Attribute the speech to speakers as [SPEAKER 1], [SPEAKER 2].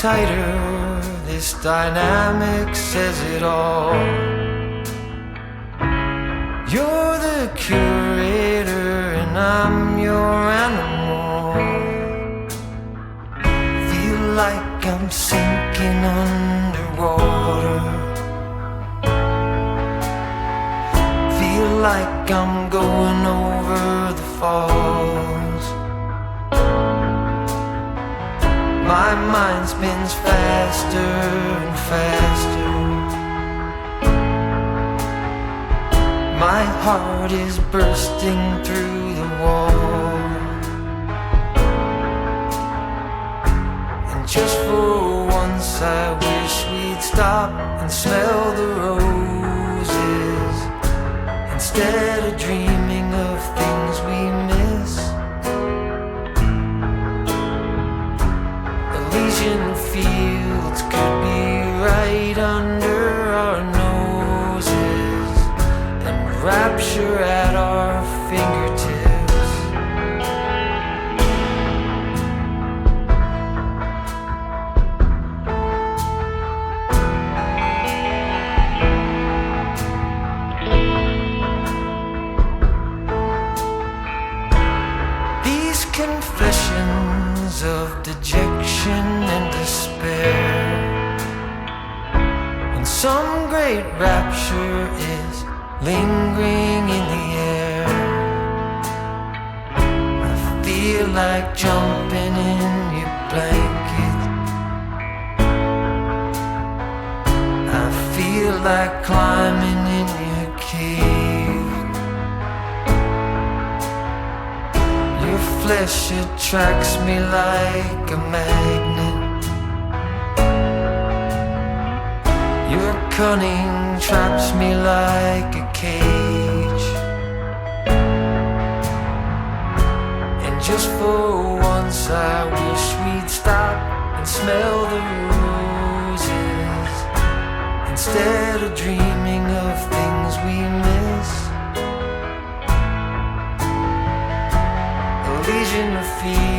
[SPEAKER 1] tighter, this dynamic says it all. You're the curator and I'm your animal. Feel like I'm sinking underwater. Feel like I'm going over the falls. My mind spins faster and faster. My heart is bursting through the wall. And just for once I wish we'd stop and smell the roses, instead of dreaming of things we miss. Elysian fields could be right under our noses, and rapture at our fingertips. These confessions of dejection and despair, when some great rapture is lingering in the air, I feel like jumping in your blanket. I feel like climbing in your cave. Your flesh attracts me like a magnet. Your cunning traps me like a cage. And just for once I wish we'd stop and smell the roses, instead of dreaming of things we miss. Elysian fields